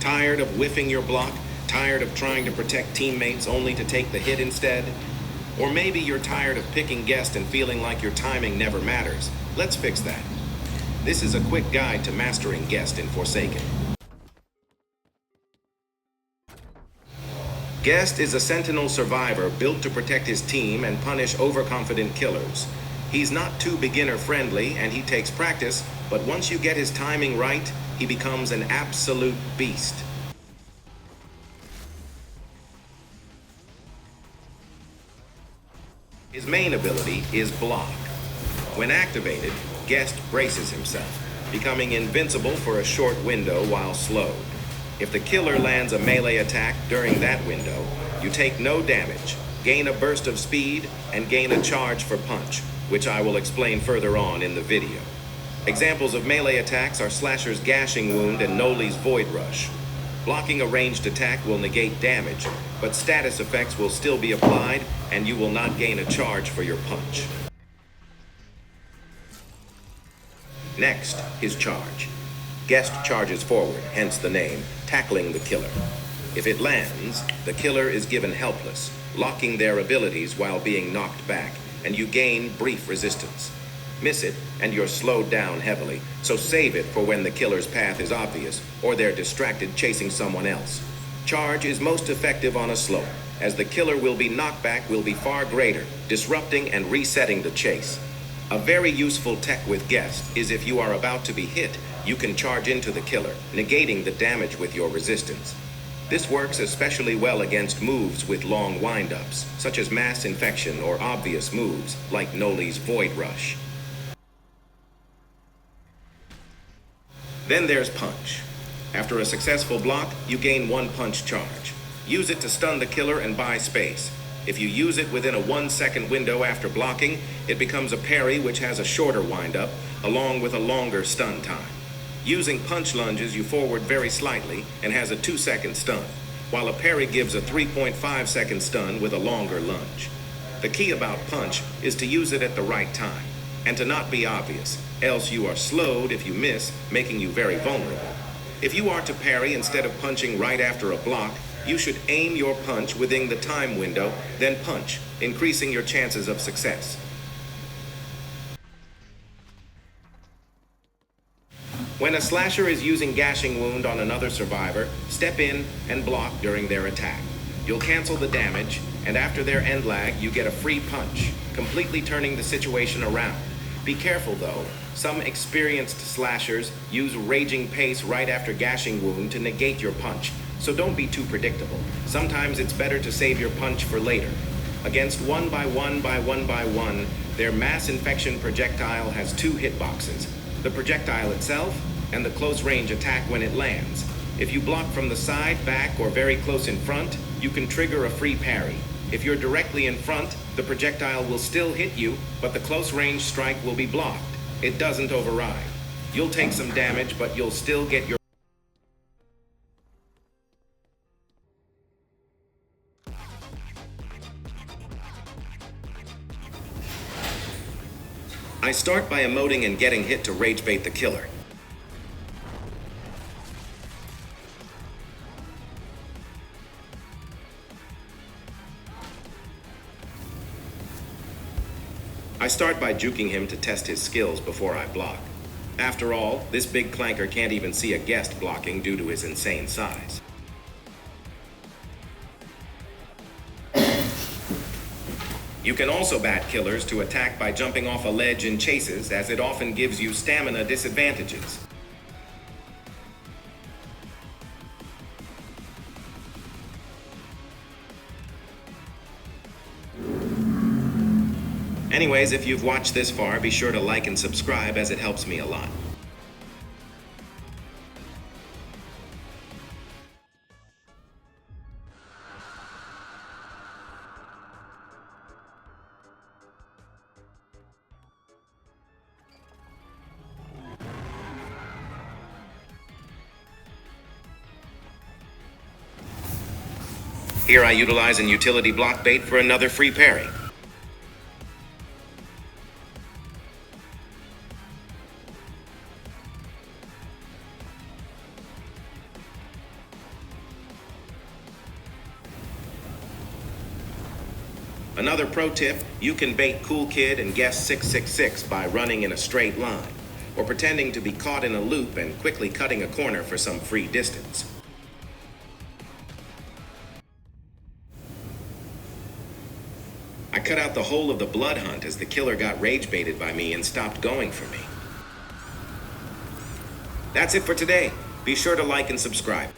Tired of whiffing your block? Tired of trying to protect teammates only to take the hit instead? Or maybe you're tired of picking guest and feeling like your timing never matters. Let's fix that. This is a quick guide to mastering guest in Forsaken. Guest is a sentinel survivor built to protect his team and punish overconfident killers. He's not too beginner-friendly and he takes practice, but once you get his timing right, he becomes an absolute beast. His main ability is block. When activated, Guest braces himself, becoming invincible for a short window while slowed. If the killer lands a melee attack during that window, you take no damage, gain a burst of speed, and gain a charge for punch, which I will explain further on in the video. Examples of melee attacks are Slasher's Gashing Wound and Noli's Void Rush. Blocking a ranged attack will negate damage, but status effects will still be applied, and you will not gain a charge for your punch. Next, his charge. Guest charges forward, hence the name, tackling the killer. If it lands, the killer is given helpless, locking their abilities while being knocked back, and you gain brief resistance. Miss it, and you're slowed down heavily, so save it for when the killer's path is obvious, or they're distracted chasing someone else. Charge is most effective on a slope, as the killer will be knockback will be far greater, disrupting and resetting the chase. A very useful tech with Guest is if you are about to be hit, you can charge into the killer, negating the damage with your resistance. This works especially well against moves with long windups, such as Mass Infection or obvious moves like Noli's Void Rush. Then there's Punch. After a successful block, you gain 1 punch charge. Use it to stun the killer and buy space. If you use it within a 1-second window after blocking, it becomes a parry which has a shorter windup, along with a longer stun time. Using punch lunges you forward very slightly and has a 2-second stun, while a parry gives a 3.5-second stun with a longer lunge. The key about punch is to use it at the right time, and to not be obvious, else you are slowed if you miss, making you very vulnerable. If you are to parry instead of punching right after a block, you should aim your punch within the time window, then punch, increasing your chances of success. When a slasher is using Gashing Wound on another survivor, step in and block during their attack. You'll cancel the damage, and after their end lag, you get a free punch, completely turning the situation around. Be careful though, some experienced slashers use Raging Pace right after Gashing Wound to negate your punch, so don't be too predictable. Sometimes it's better to save your punch for later. Against 1x1x1x1, their Mass Infection projectile has 2 hitboxes, the projectile itself and the close range attack when it lands. If you block from the side, back, or very close in front, you can trigger a free parry. If you're directly in front, the projectile will still hit you, but the close range strike will be blocked. It doesn't override. You'll take some damage, but you'll still get your... I start by emoting and getting hit to rage bait the killer. I start by juking him to test his skills before I block. After all, this big clanker can't even see a guest blocking due to his insane size. You can also bat killers to attack by jumping off a ledge in chases, as it often gives you stamina disadvantages. Anyways, if you've watched this far, be sure to like and subscribe as it helps me a lot. Here I utilize an utility block bait for another free parry. Another pro tip, you can bait Cool Kid and guess 666 by running in a straight line, or pretending to be caught in a loop and quickly cutting a corner for some free distance. I cut out the whole of the blood hunt as the killer got rage baited by me and stopped going for me. That's it for today. Be sure to like and subscribe.